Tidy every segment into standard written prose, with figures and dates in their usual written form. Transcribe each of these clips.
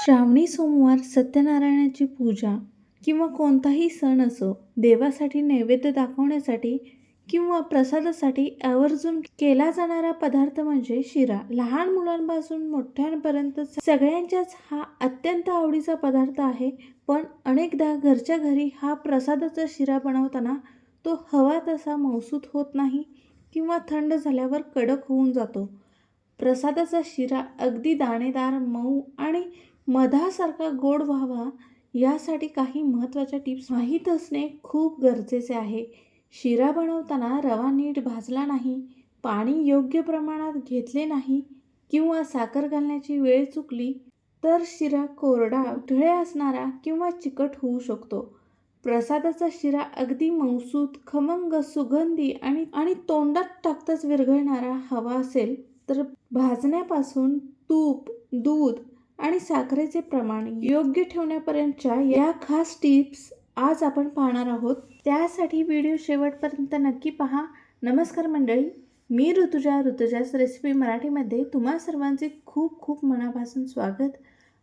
श्रावणी सोमवार सत्यनारायणाची पूजा किंवा कोणताही सण असो, देवासाठी नैवेद्य दाखवण्यासाठी किंवा प्रसादासाठी आवर्जून केला जाणारा पदार्थ म्हणजे शिरा. लहान मुलांपासून मोठ्यांपर्यंत सगळ्यांच्याच हा अत्यंत आवडीचा पदार्थ आहे. पण अनेकदा घरच्या घरी हा प्रसादाचा शिरा बनवताना तो हवा तसा मौसूत होत नाही किंवा थंड झाल्यावर कडक होऊन जातो. प्रसादाचा शिरा अगदी दाणेदार, मऊ आणि मधासारखा गोड व्हावा यासाठी काही महत्त्वाच्या टिप्स माहीत असणे खूप गरजेचे आहे. शिरा बनवताना रवा नीट भाजला नाही, पाणी योग्य प्रमाणात घेतले नाही किंवा साखर घालण्याची वेळ चुकली तर शिरा कोरडा, गुठळे असणारा किंवा चिकट होऊ शकतो. प्रसादाचा शिरा अगदी मऊसूत, खमंग, सुगंधी आणि तोंडात टाकताच विरघळणारा हवा असेल तर भाजण्यापासून तूप, दूध आणि साखरेचे प्रमाण योग्य ठेवण्यापर्यंतच्या या खास टिप्स आज आपण पाहणार आहोत. त्यासाठी व्हिडिओ शेवटपर्यंत नक्की पहा. नमस्कार मंडळी, मी ऋतुजास रेसिपी मराठीमध्ये तुम्हा सर्वांचे खूप खूप मनापासून स्वागत.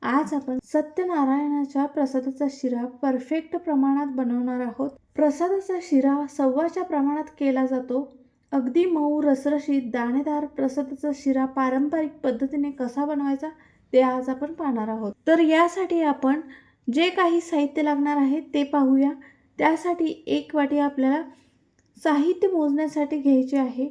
आज आपण सत्यनारायणाच्या प्रसादाचा शिरा परफेक्ट प्रमाणात बनवणार आहोत. प्रसादाचा शिरा सव्वाच्या प्रमाणात केला जातो. अगदी मऊ, रसरशीत, दाणेदार प्रसादाचा शिरा पारंपरिक पद्धतीने कसा बनवायचा ते आज आपण पाहणार आहोत. तर यासाठी आपण जे काही साहित्य लागणार आहे ते पाहूया. त्यासाठी 1 वाटी आपल्याला साहित्य मोजण्यासाठी घ्यायचे आहे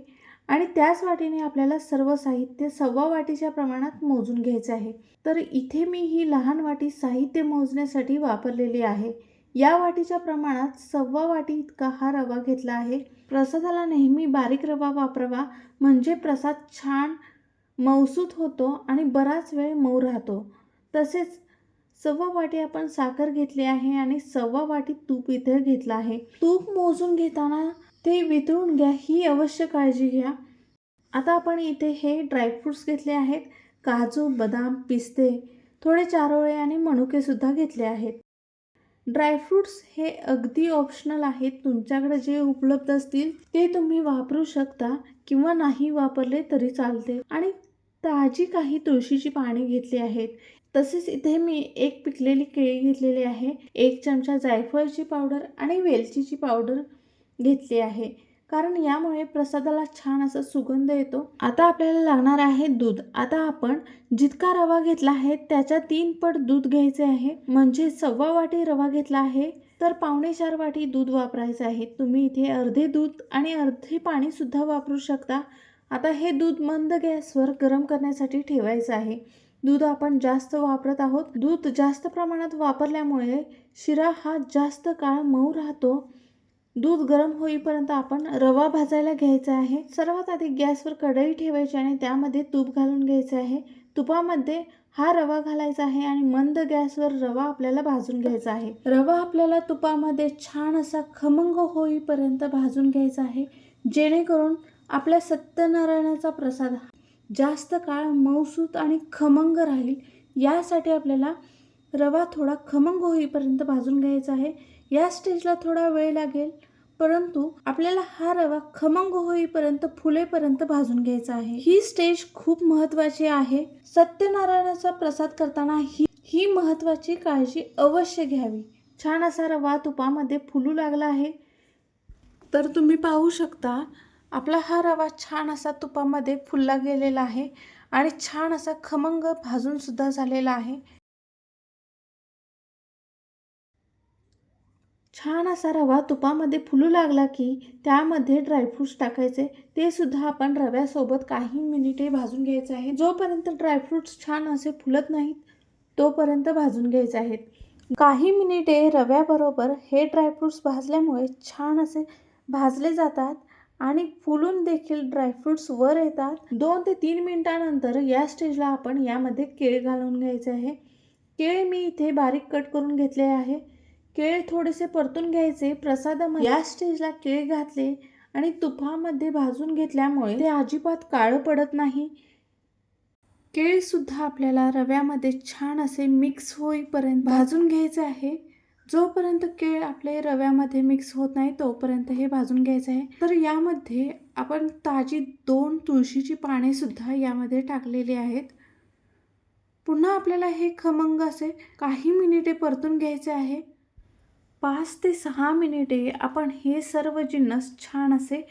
आणि त्याच वाटीने आपल्याला सर्व साहित्य सव्वा वाटीच्या प्रमाणात मोजून घ्यायचे आहे. तर इथे मी ही लहान वाटी साहित्य मोजण्यासाठी वापरलेली आहे. या वाटीच्या प्रमाणात सव्वा वाटी इतका हा रवा घेतला आहे. प्रसादाला नेहमी बारीक रवा वापरावा, म्हणजे प्रसाद छान मऊसूत होतो आणि बराच वेळ मऊ राहतो. तसेच सव्वा वाटी आपण साखर घेतली आहे आणि सव्वा वाटी तूप इथे घेतलं आहे. तूप मोजून घेताना ते वितळून घ्या, ही अवश्य काळजी घ्या. आता आपण इथे हे ड्रायफ्रूट्स घेतले आहेत. काजू, बदाम, पिस्ते, थोडे चारोळे आणि मनुके सुद्धा घेतले आहेत. ड्रायफ्रूट्स हे अगदी ऑप्शनल आहेत. तुमच्याकडे जे उपलब्ध असतील ते तुम्ही वापरू शकता किंवा नाही वापरले तरी चालते. आणि ताजी काही तुळशीची पाने घेतली आहेत. तसेच इथे मी 1 पिकलेली केळी घेतलेली आहे. 1 चमचा जायफळची पावडर आणि वेलचीची पावडर घेतली आहे, कारण यामुळे प्रसादाला छान असा सुगंध येतो. आता आपल्याला लागणार आहे दूध. आता आपण जितका रवा घेतला आहे त्याच्या 3 पट दूध घ्यायचे आहे. म्हणजे सव्वा वाटी रवा घेतला आहे तर 4.25 वाटी दूध वापरायचं आहे. तुम्ही इथे अर्धे दूध आणि अर्धे पाणी सुद्धा वापरू शकता. आता हे दूध मंद गॅसवर गरम करण्यासाठी ठेवायचं आहे. दूध आपण जास्त वापरत आहोत. दूध जास्त प्रमाणात वापरल्यामुळे शिरा हा जास्त काळ मऊ राहतो. दूध गरम होईपर्यंत आपण रवा भाजायला घ्यायचा आहे. सर्वात आधी गॅसवर कढई ठेवायची आणि त्यामध्ये तूप घालून घ्यायचे आहे. तुपामध्ये हा रवा घालायचा आहे आणि मंद गॅसवर रवा आपल्याला भाजून घ्यायचा आहे. रवा आपल्याला तुपामध्ये छान असा खमंग होईपर्यंत भाजून घ्यायचा आहे, जेणेकरून आपल्या सत्यनारायणाचा प्रसाद जास्त काळ मऊसूत आणि खमंग राहील. यासाठी आपल्याला रवा थोडा खमंग होईपर्यंत भाजून घ्यायचा आहे. या स्टेजला थोडा वेळ लागेल, परंतु आपल्याला हा रवा खमंग होईपर्यंत, फुलेपर्यंत भाजून घ्यायचा आहे. ही स्टेज खूप महत्त्वाची आहे. सत्यनारायणाचा प्रसाद करताना ही महत्त्वाची काळजी अवश्य घ्यावी. छान असा रवा तुपामध्ये फुलू लागला आहे. तर तुम्ही पाहू शकता आपला हा रवा छान असा तुपामध्ये फुलला गेलेला आहे आणि छान असा खमंग भाजून सुद्धा झालेला आहे. छान असा रवा तुपामध्ये फुलू लागला की त्यामध्ये ड्रायफ्रूट्स टाकायचे. ते सुद्धा आपण रव्यासोबत काही मिनिटे भाजून घ्यायचे आहे. जोपर्यंत ड्रायफ्रूट्स छान असे फुलत नाहीत तोपर्यंत भाजून घ्यायचे आहेत. काही मिनिटे रव्याबरोबर हे ड्रायफ्रूट्स भाजल्यामुळे छान असे भाजले जातात आणि फुलून देखील ड्रायफ्रूट्स वर येतात. 2 ते 3 मिनिटांनंतर या स्टेजला आपण यामध्ये केळी घालून घ्यायचे आहे. केळी मी इथे बारीक कट करून घेतले आहे. केळी थोडेसे परतून घ्यायचे. प्रसादामध्ये या स्टेजला केळी घातले आणि तुपामध्ये भाजून घेतल्यामुळे ते अजिबात काळं पडत नाही. केळी सुद्धा आपल्याला रव्यामध्ये छान असे मिक्स होईपर्यंत भाजून घ्यायचे आहे. जोपर्यंत केळ आपले रव्यामध्ये मिक्स होत नाही तोपर्यंत हे भाजून घ्यायचे आहे. तर यामध्ये आपण ताजी 2 तुळशीची पाने सुद्धा यामध्ये टाकलेली आहेत. पुन्हा आपल्याला हे खमंग असे काही मिनिटे परतून घ्यायचे आहे. 5 ते 6 मिनिटे आपण हे सर्व जिन्नस छान असे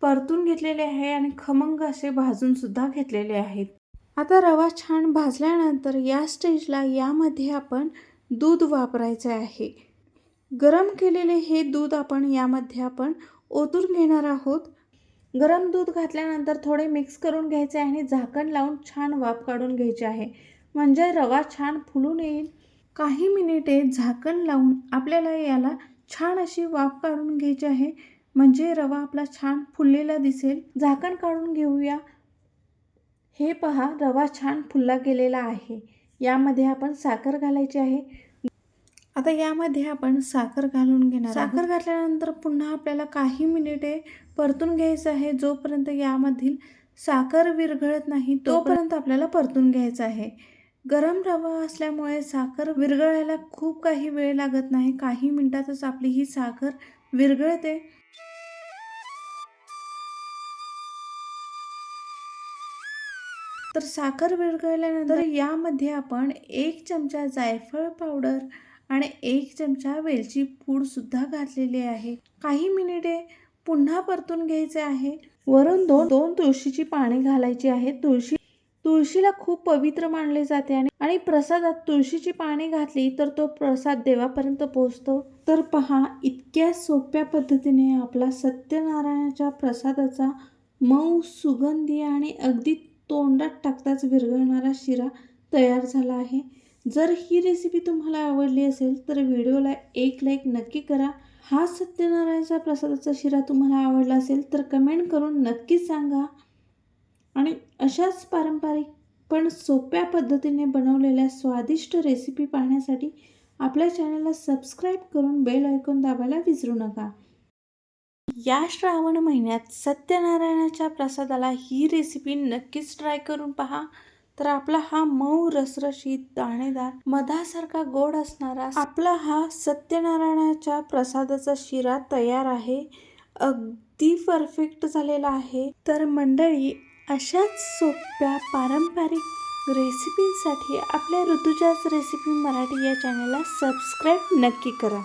परतून घेतलेले आहे आणि खमंग असे भाजून सुद्धा घेतलेले आहेत. आता रवा छान भाजल्यानंतर या स्टेजला यामध्ये आपण दूध वापरायचे आहे. गरम केलेले हे दूध यामध्ये आपण ओतून घेणार आहोत. गरम दूध घातल्यानंतर थोडे मिक्स करून घ्यायचे आणि झाकण लावून छान वाफ काढून घ्यायची आहे, म्हणजे रवा छान फुलून येईल. काही मिनिटे झाकण लावून आपल्याला याला छान अशी वाफ काढून घ्यायची आहे, म्हणजे रवा आपला छान फुललेला दिसेल. झाकण काढून घेऊया. हे पहा, रवा छान फुलला गेलेला आहे. यामध्ये आपण साखर घालायची आहे. आता यामध्ये आपण साखर घालून घेणार. साखर घातल्यानंतर पुन्हा आपल्याला काही मिनिटे परतून घ्यायचं आहे. जोपर्यंत यामधील साखर विरघळत नाही तोपर्यंत आपल्याला परतून घ्यायचं आहे. गरम रवा असल्यामुळे साखर विरघळायला खूप काही वेळ लागत नाही. काही मिनिटातच आपली ही साखर विरघळते. तर साखर विरघळल्यानंतर यामध्ये आपण 1 चमचा जायफळ पावडर आणि 1 चमचा वेलची पूड सुद्धा घातलेली आहे. काही मिनिटे पुन्हा परतून घ्यायचे आहे. वरून दोन तुळशीची पाने घालायची आहेत. तुळशीला खूप पवित्र मानले जाते आणि प्रसादात तुळशीची पाने घातली तर तो प्रसाद देवापर्यंत पोहोचतो. तर पहा, इतक्या सोप्या पद्धतीने आपला सत्यनारायणाच्या प्रसादाचा मऊ, सुगंधी आणि अगदी तोंडात टाकताच विरघळणारा शिरा तयार झाला आहे. जर ही रेसिपी तुम्हाला आवडली असेल तर व्हिडिओला एक लाईक नक्की करा. हा सत्यनारायणाच्या प्रसादाचा शिरा तुम्हाला आवडला असेल तर कमेंट करून नक्कीच सांगा. आणि अशाच पारंपरिक पण सोप्या पद्धतीने बनवलेल्या स्वादिष्ट रेसिपी पाहण्यासाठी आपल्या चॅनलला सबस्क्राईब करून बेल आयकॉन दाबायला विसरू नका. या श्रावण महिन्यात सत्यनारायणाच्या प्रसादाला ही रेसिपी नक्कीच ट्राय करून पहा. तर आपला हा मऊ, रसरशीत, दाणेदार, मधासारखा गोड असणारा आपला हा सत्यनारायणाच्या प्रसादाचा शिरा तयार आहे. अगदी परफेक्ट झालेला आहे. तर मंडळी, अशाच सोप्या पारंपरिक रेसिपींसाठी आपल्या ऋतुजाच रेसिपी मराठी या चॅनलला सबस्क्राईब नक्की करा.